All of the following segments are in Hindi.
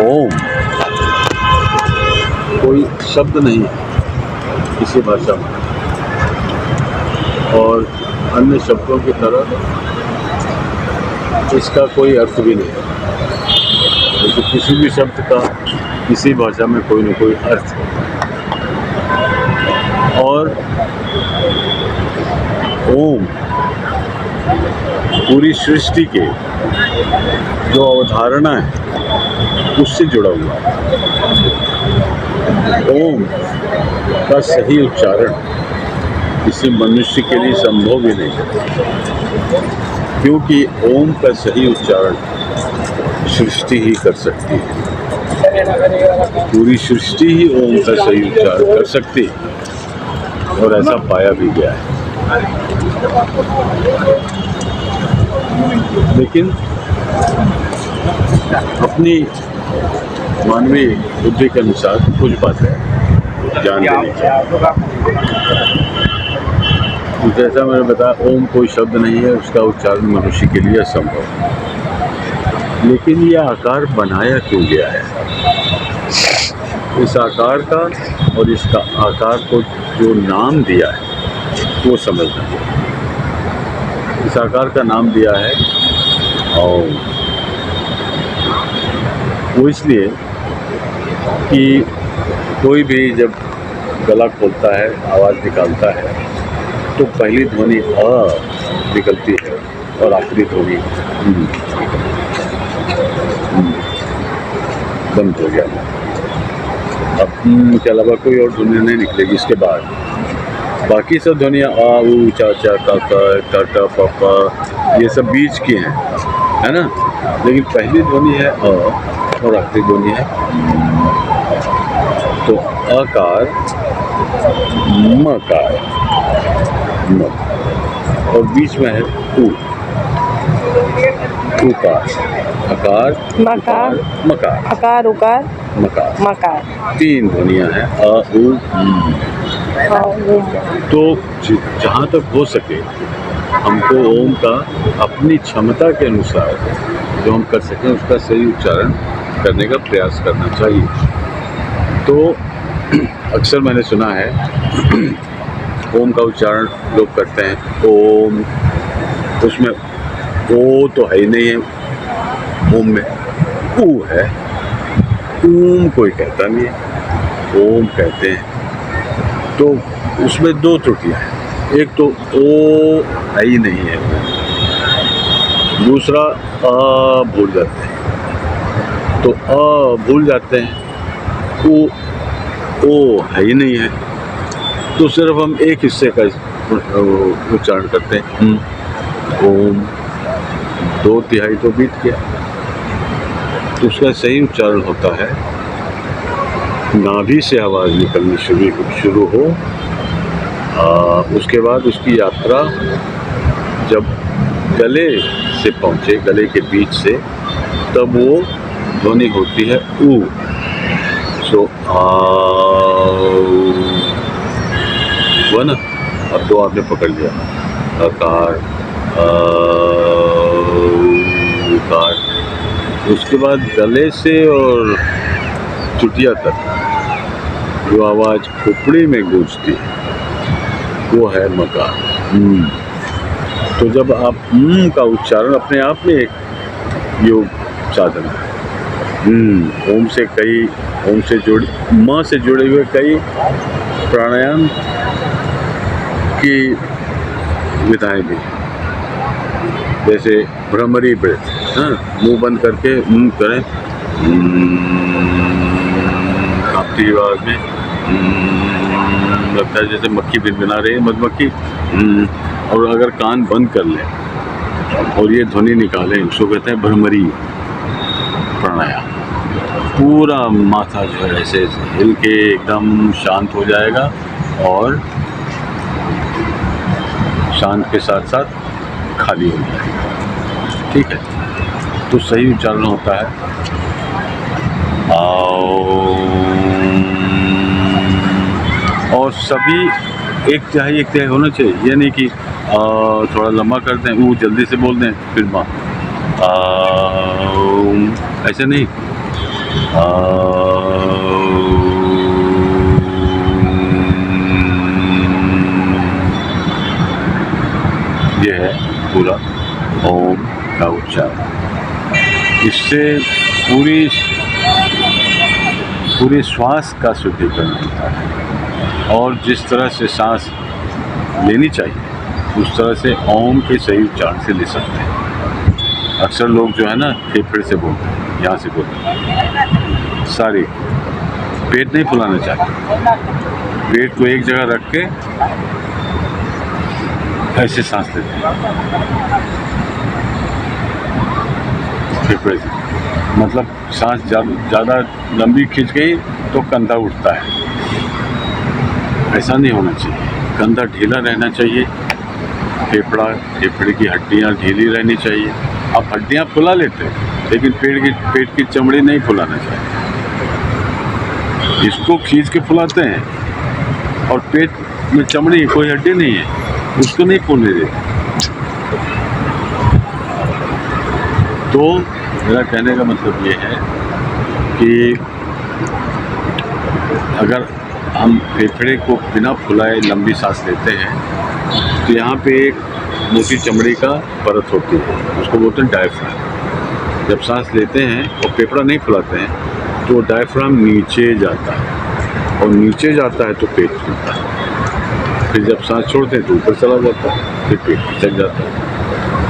ओम कोई शब्द नहीं है किसी भाषा में, और अन्य शब्दों की तरह इसका कोई अर्थ भी नहीं है। तो किसी भी शब्द का किसी भाषा में कोई न कोई अर्थ है। और ओम पूरी सृष्टि के जो अवधारणा है उससे जुड़ा हुआ है। ओम का सही उच्चारण किसी मनुष्य के लिए संभव ही नहीं है, क्योंकि ओम का सही उच्चारण सृष्टि ही कर सकती है। पूरी सृष्टि ही ओम का सही उच्चारण कर सकती है, और ऐसा पाया भी गया है। लेकिन अपनी मानवीय बुद्धि के अनुसार कुछ बातें जान लेनी चाहिए। जैसा मैंने बताया, ओम कोई शब्द नहीं है, उसका उच्चारण मनुष्य के लिए असंभव है। लेकिन यह आकार बनाया क्यों गया है? इस आकार का और इसका आकार को जो नाम दिया है वो समझना चाहिए। इस आकार का नाम दिया है और वो इसलिए कि कोई भी जब गला खोलता है, आवाज़ निकालता है, तो पहली ध्वनि अ निकलती है और आखिरी ध्वनि बंद हो गया। अब के अलावा कोई और ध्वनि नहीं निकलेगी इसके बाद। बाकी सब ध्वनियाँ आ, ऊ, चा, चा, का, टा, टा, पा, पा, ये सब बीच की हैं, है ना। लेकिन पहली ध्वनि है अ और आखिरी ध्वनि है। तो अकार, मकार, म, और बीच में है उ, उकार, अकार, मकार, मकार, अकार, उकार, मकार, मकार। 3 ध्वनियाँ हैं अ, उ, तो जहाँ तक हो सके हमको ओम का अपनी क्षमता के अनुसार जो हम कर सकें उसका सही उच्चारण करने का प्रयास करना चाहिए। तो अक्सर मैंने सुना है ओम का उच्चारण लोग करते हैं ओम, उसमें ओ तो है ही नहीं है, ओम में ऊ है, ऊम कोई कहता नहीं है, ओम कहते हैं। तो उसमें 2 त्रुटियाँ हैं। एक तो ओ है ही नहीं है, दूसरा अ भूल जाते हैं। तो अ भूल जाते हैं, ओ है ही नहीं है, तो सिर्फ हम एक हिस्से का उच्चारण करते हैं ओम, 2/3 तो बीत गया। तो उसका सही उच्चारण होता है नाभि से आवाज़ निकलनी शुरू हो, उसके बाद उसकी यात्रा जब गले से पहुँचे, गले के बीच से, तब वो ध्वनि होती है ऊ। सो हुआ ना। अब 2 आपने पकड़ लिया, अकार, उकार। उसके बाद गले से और चुटिया तक जो आवाज़ खोपड़ी में गूंजती है वो है मकार। तो जब आप का उच्चारण अपने आप में एक योग साधन है। ओम से कई, ओम से जुड़े, म से जुड़े हुए कई प्राणायाम की विधाएं भी, जैसे भ्रमरी ब्रेथ, मुंह बंद करके करें कांपती आवाज़ में, लगता है जैसे मक्खी भिनभिना रही है, मधुमक्खी। और अगर कान बंद कर लें और ये ध्वनि निकालें, उसको कहते हैं भ्रमरी प्राणायाम। पूरा माथा जो है ऐसे हिल के एकदम शांत हो जाएगा, और शांत के साथ साथ खाली हो जाएगा। ठीक है, तो सही उच्चारण होता है और सभी एक तिहाई होना चाहिए। ये नहीं कि थोड़ा लंबा कर दें, वो जल्दी से बोल दें फिर माँ, ऐसे नहीं। ये है पूरा ओम का उच्चारण। इससे पूरी श्वास का शुद्धिकरण होता है और जिस तरह से सांस लेनी चाहिए उस तरह से ओम के सही उच्चारण से ले सकते हैं। अक्सर लोग जो है ना फेफड़े से बोलते हैं, यहाँ से बोलते हैं, सारी पेट नहीं फुलाना चाहिए। पेट को एक जगह रख के ऐसे सांस लेते हैं फेफड़े से, मतलब सांस ज़्यादा लंबी खींच गई तो कंधा उठता है, ऐसा नहीं होना चाहिए। कंधा ढीला रहना चाहिए, फेफड़े की हड्डियाँ ढीली रहनी चाहिए। आप हड्डियाँ फुला लेते हैं लेकिन पेट की चमड़ी नहीं फुलाना चाहिए। इसको खींच के फुलाते हैं और पेट में चमड़ी कोई हड्डी नहीं है उसको नहीं फूलने देते। तो मेरा कहने का मतलब ये है कि अगर हम फेफड़े को बिना फुलाए लंबी सांस लेते हैं तो यहाँ पे एक मोटी चमड़ी का परत होती है, उसको बोलते हैं डायफ्राम। जब सांस लेते हैं और फेफड़ा नहीं फुलाते हैं तो डायफ्राम नीचे जाता है और नीचे जाता है तो पेट फूलता है। फिर जब सांस छोड़ते हैं तो ऊपर चला जाता है, फिर पेट खिंचक जाता है।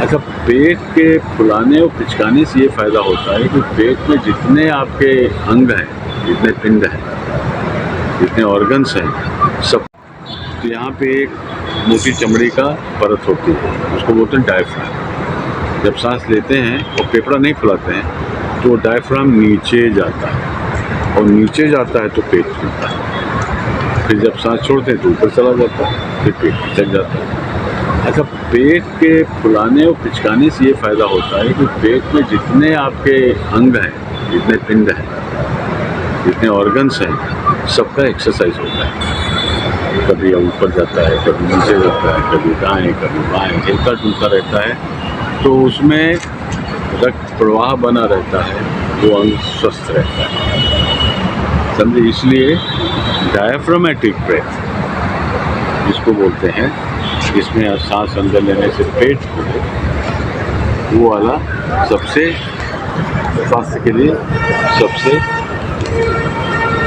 अच्छा, पेट के फुलाने और पिचकाने से ये फ़ायदा होता है कि पेट में जितने आपके अंग हैं, जितने पिंड हैं, जितने ऑर्गन्स हैं, सब, तो यहाँ पे एक मोटी चमड़ी का परत होती है, उसको बोलते हैं डायफ्राम। जब सांस लेते हैं और फेफड़ा नहीं फुलाते हैं तो डायफ्राम नीचे जाता है और नीचे जाता है तो पेट फूलता है। फिर जब सांस छोड़ते हैं तो ऊपर चला जाता है, फिर पेट खिंचक जाता है। अच्छा, पेट के फुलाने और पिचकाने से ये फ़ायदा होता है कि पेट में जितने आपके अंग हैं, जितने पिंड हैं, जितने ऑर्गन्स हैं, सबका एक्सरसाइज होता है। कभी ऊपर जाता है, कभी नीचे जाता है, कभी दाएँ कभी बाएँ, हिलता डुलता रहता है, तो उसमें रक्त प्रवाह बना रहता है, वो अंग स्वस्थ रहता है, समझे। इसलिए डायफ्रामेटिक ब्रेथ जिसको बोलते हैं, इसमें सांस अंदर लेने से पेट फूले, वो वाला सबसे स्वास्थ्य के लिए सबसे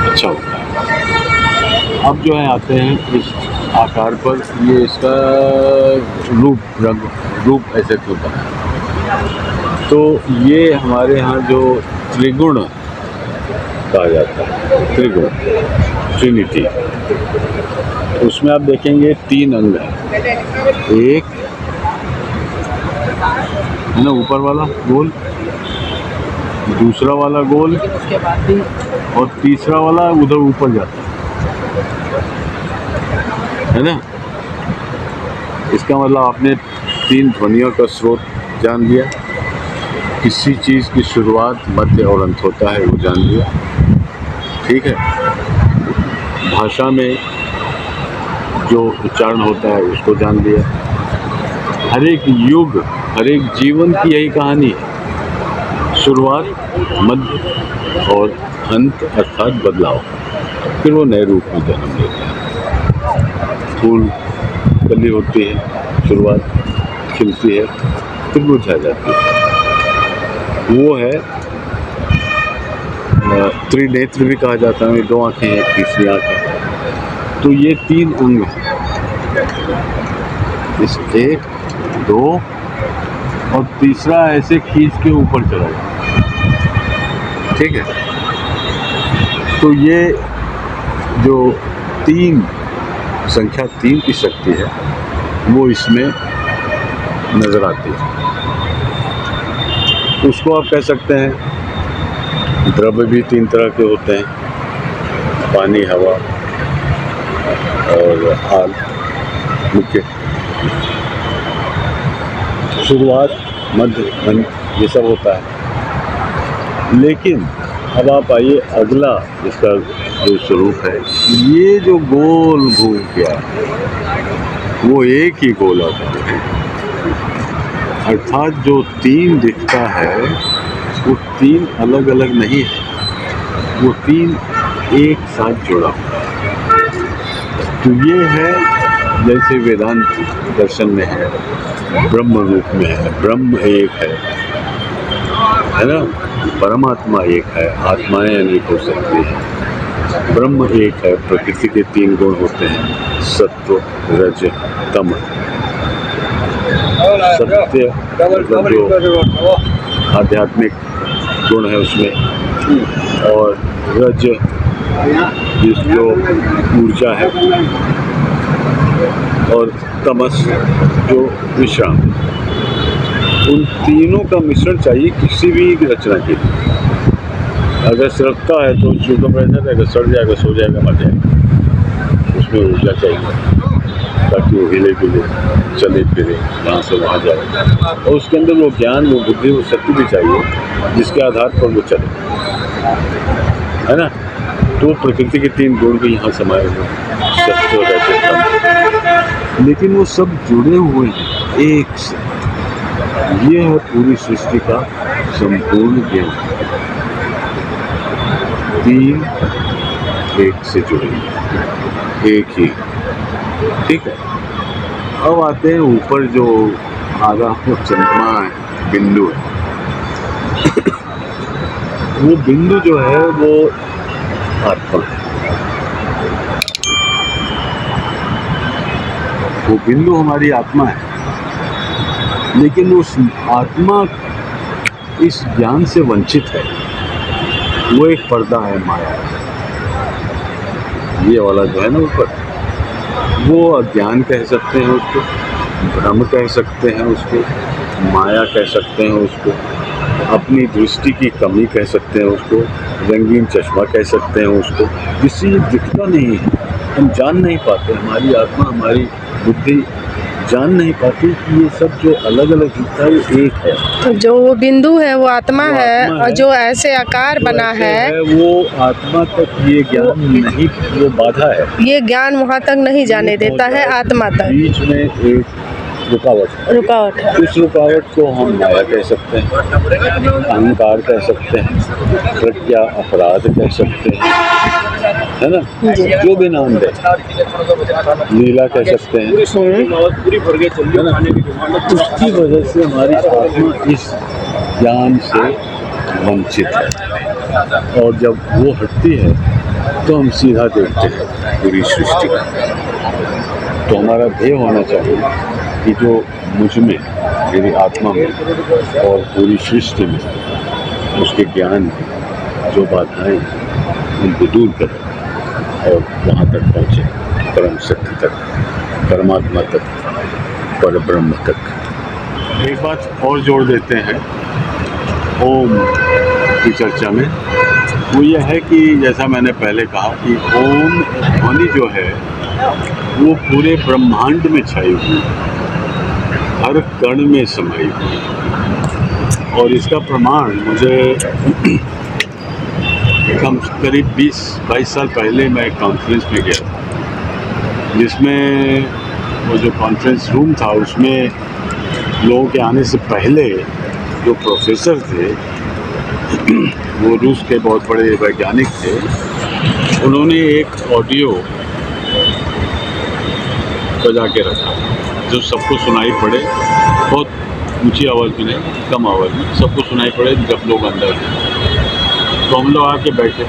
अच्छा होता है। अब जो है आते हैं इस आकार पर, ये इसका रूप ऐसे होता है। तो ये हमारे यहाँ जो त्रिगुण कहा जाता है, त्रिगुण, ट्रिनिटी, उसमें आप देखेंगे 3 अंग हैं। एक है ना ऊपर वाला गोल, दूसरा वाला गोल और तीसरा वाला उधर ऊपर जाता है ना। इसका मतलब आपने 3 ध्वनियों का स्रोत जान लिया, किसी चीज़ की शुरुआत, मध्य और अंत होता है वो जान लिया, ठीक है। भाषा में जो उच्चारण होता है उसको जान लिया। हर एक युग, हर एक जीवन की यही कहानी है, शुरुआत, मध्य और अंत अर्थात बदलाव, फिर वो नए रूप में जन्म लेता है। फूल कली होती है, शुरुआत, खिलती है, फिर मुरझा जाती है, वो है त्रिनेत्र भी कहा जाता है। 2 आँखें हैं, तीसरी आँख है। तो ये 3 अंग हैं, इस 1, 2 और तीसरा ऐसे खींच के ऊपर चला जाए, ठीक है। तो ये जो 3 संख्या 3 की शक्ति है वो इसमें नज़र आती है। उसको आप कह सकते हैं, द्रव्य भी 3 तरह के होते हैं, पानी, हवा और हाल मुख्य। शुरुआत, मध्य, अंत ये सब होता है। लेकिन अब आप आइए, अगला इसका जो स्वरूप है, ये जो गोल घूम गया वो एक ही गोला है, अर्थात जो 3 दिखता है वो 3 अलग अलग नहीं है, वो तीन एक साथ जुड़ा हुआ है। तो ये है जैसे वेदांत दर्शन में है, ब्रह्म रूप में है, ब्रह्म एक है ना, परमात्मा एक है, आत्माएं अनेक हो सकती हैं, ब्रह्म एक है, प्रकृति के तीन गुण होते हैं, सत्व रज तम। सत्य मतलब जो आध्यात्मिक गुण है उसमें, और रज जो ऊर्जा है, और तमस जो विश्राम। उन तीनों का मिश्रण चाहिए किसी भी रचना के लिए। अगर सड़कता है तो उसको बैठा रहेगा, सड़ जाएगा, सो जाएगा, मर जाएगा। उसमें ऊर्जा चाहिए ताकि वो हिले हिले चले फिरे, यहाँ से वहाँ जाए, और उसके अंदर वो ज्ञान, वो बुद्धि, वो शक्ति भी चाहिए जिसके आधार पर वो चले, है ना। तो प्रकृति के तीन गुण भी यहाँ समाये हुए, सत्य रहते तम, लेकिन वो सब जुड़े हुए हैं एक से। ये है पूरी सृष्टि का संपूर्ण ज्ञान, तीन एक से जुड़े, एक ही, ठीक है। अब आते हैं ऊपर जो आधा चंद्रमा है, बिंदु है। वो बिंदु जो है वो आत्मा है। वो बिंदु हमारी आत्मा है, लेकिन उस आत्मा इस ज्ञान से वंचित है। वो एक पर्दा है, माया। ये वाला जो है ना ऊपर, वो अज्ञान कह सकते हैं उसको, भ्रम कह सकते हैं उसको, माया कह सकते हैं उसको, अपनी दृष्टि की कमी कह सकते हैं उसको, रंगीन चश्मा कह सकते हैं उसको, जिससे ये दिखता नहीं है, हम जान नहीं पाते, हमारी आत्मा, हमारी बुद्धि जान नहीं पाती कि ये सब जो अलग अलग दिखता है वो एक है। तो जो वो बिंदु है वो आत्मा है, और जो ऐसे आकार बना है वो आत्मा तक ये ज्ञान नहीं, वो बाधा है, ये ज्ञान वहाँ तक नहीं जाने देता है, आत्मा तक बीच में एक रुकावट है। उस रुकावट को हम माया कह सकते हैं, अहंकार कह सकते हैं, प्रज्ञा अपराध कह सकते हैं, है ना, जो भी नाम दे, लीला कह सकते हैं, है ना। उसकी वजह से हमारी आत्मा इस ज्ञान से वंचित है, और जब वो हटती है तो हम सीधा देखते हैं पूरी सृष्टि। तो हमारा ध्येय होना चाहिए कि जो मुझ में, मेरी आत्मा में और पूरी सृष्टि में, उसके ज्ञान में जो बाधाएं हैं उनको दूर करें और वहाँ तक पहुँचे, परम सत्य तक, परमात्मा तक, पर ब्रह्म तक। एक बात और जोड़ देते हैं ओम की चर्चा में, वो यह है कि जैसा मैंने पहले कहा कि ओम ध्वनि जो है वो पूरे ब्रह्मांड में छाई हुई, हर कण में समाई हुई। और इसका प्रमाण मुझे करीब 20-22 साल पहले मैं एक कॉन्फ्रेंस में गया था, जिसमें वो जो कॉन्फ्रेंस रूम था उसमें लोगों के आने से पहले जो प्रोफेसर थे, वो रूस के बहुत बड़े वैज्ञानिक थे, उन्होंने एक ऑडियो बजा के रखा जो सबको सुनाई पड़े, बहुत ऊंची आवाज़ में नहीं, कम आवाज़ में, सबको सुनाई पड़े जब लोग अंदर थे। तो हम लोग आके बैठे,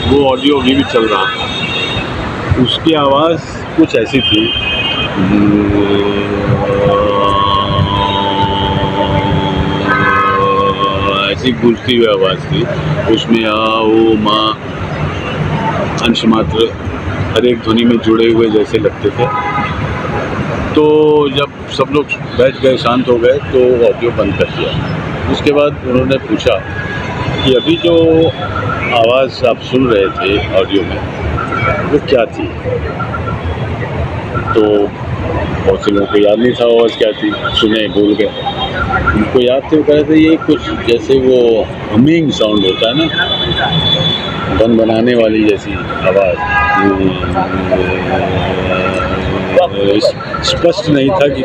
वो ऑडियो अभी भी चल रहा था। उसकी आवाज़ कुछ ऐसी थी, ऐसी गूंजती हुई आवाज़ थी, उसमें आ ओ माँ अंश मात्र हर एक ध्वनि में जुड़े हुए जैसे लगते थे। तो जब सब लोग बैठ गए, शांत हो गए, तो ऑडियो बंद कर दिया। उसके बाद उन्होंने पूछा कि अभी जो आवाज़ आप सुन रहे थे ऑडियो में वो क्या थी। तो बहुत से लोगों को याद नहीं था आवाज़ क्या थी, सुने भूल गए। उनको याद थे, वो कह रहे थे ये कुछ जैसे वो हमिंग साउंड होता है ना, बन बनाने वाली जैसी आवाज़। स्पष्ट नहीं था कि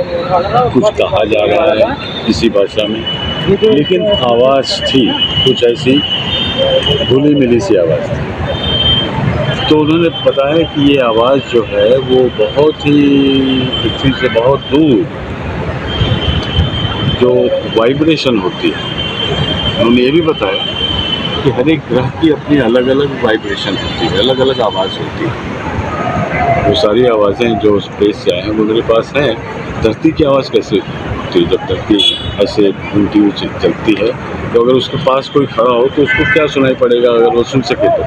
कुछ कहा जा रहा है किसी भाषा में, लेकिन आवाज़ थी कुछ ऐसी घुली मिली सी आवाज़ थी। तो उन्होंने बताया कि ये आवाज़ जो है वो बहुत ही पृथ्वी से बहुत दूर जो वाइब्रेशन होती है, उन्होंने ये भी बताया कि हर एक ग्रह की अपनी अलग अलग वाइब्रेशन होती है, अलग अलग आवाज़ होती है। वो सारी आवाज़ें जो स्पेस से आए हैं वो मेरे पास हैं। धरती की आवाज़ कैसे होती है? जब धरती ऐसे घूमती हुई चलती है तो अगर उसके पास कोई खड़ा हो तो उसको क्या सुनाई पड़ेगा अगर वो सुन सके तो।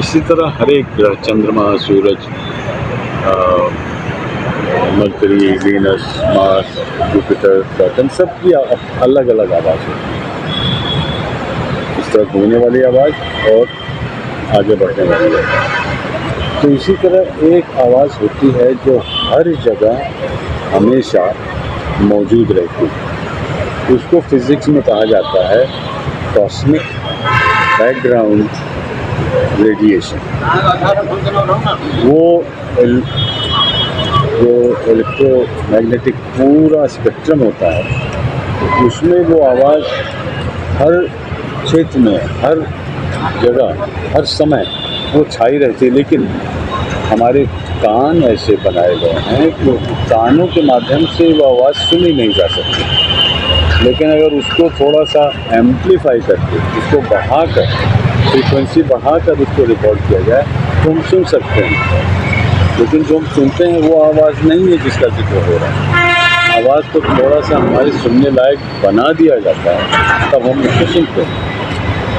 इसी तरह हर एक ग्रह, चंद्रमा, सूरज, Mercury, Venus, Mars, Jupiter, Saturn, सबकी अलग अलग आवाज़ होती है। इस तरह घूमने वाली आवाज़ और आगे बढ़ने वाली आवाज़। तो इसी तरह एक आवाज़ होती है जो हर जगह हमेशा मौजूद रहती है। उसको फिज़िक्स में कहा जाता है कॉस्मिक बैकग्राउंड रेडिएशन। वो जो इलेक्ट्रोमैग्नेटिक पूरा स्पेक्ट्रम होता है उसमें वो आवाज़ हर क्षेत्र में, हर जगह, हर समय वो छाई रहती है। लेकिन हमारे कान ऐसे बनाए गए हैं कि कानों के माध्यम से वो आवाज़ सुनी नहीं जा सकती। लेकिन अगर उसको थोड़ा सा एम्प्लीफाई करके, उसको बढ़ाकर, फ्रीक्वेंसी बढ़ाकर उसको रिकॉर्ड किया जाए तो हम सुन सकते हैं। लेकिन जो हम सुनते हैं वो आवाज़ नहीं है जिसका जिक्र हो रहा है। आवाज़ को थोड़ा सा हमारे सुनने लायक बना दिया जाता है तब हम उसको सुनते हैं।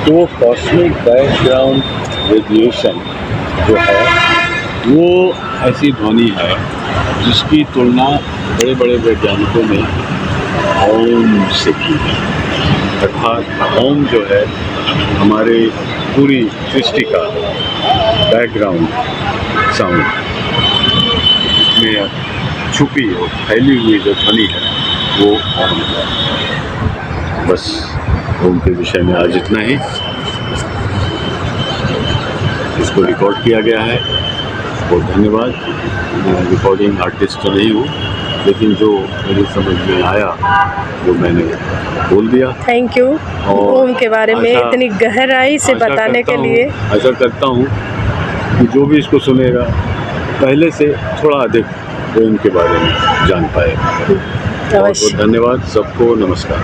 तो कॉस्मिक बैकग्राउंड रेडिएशन जो है वो ऐसी ध्वनि है जिसकी तुलना बड़े बड़े वैज्ञानिकों ने ओम से की है। अर्थात ओम जो है हमारे पूरी सृष्टि का बैकग्राउंड साउंड, में छुपी और फैली हुई जो ध्वनि है वो ओम है। बस ओम के विषय में आज इतना ही। इसको रिकॉर्ड किया गया है, बहुत धन्यवाद। मैं रिकॉर्डिंग आर्टिस्ट तो नहीं हूँ, लेकिन जो मेरी समझ में आया वो मैंने बोल दिया। थैंक यू ओम के बारे में इतनी गहराई से बताने के लिए। आशा करता हूँ कि जो भी इसको सुनेगा पहले से थोड़ा अधिक ओम के बारे में जान पाएगा। बहुत बहुत धन्यवाद सबको, नमस्कार।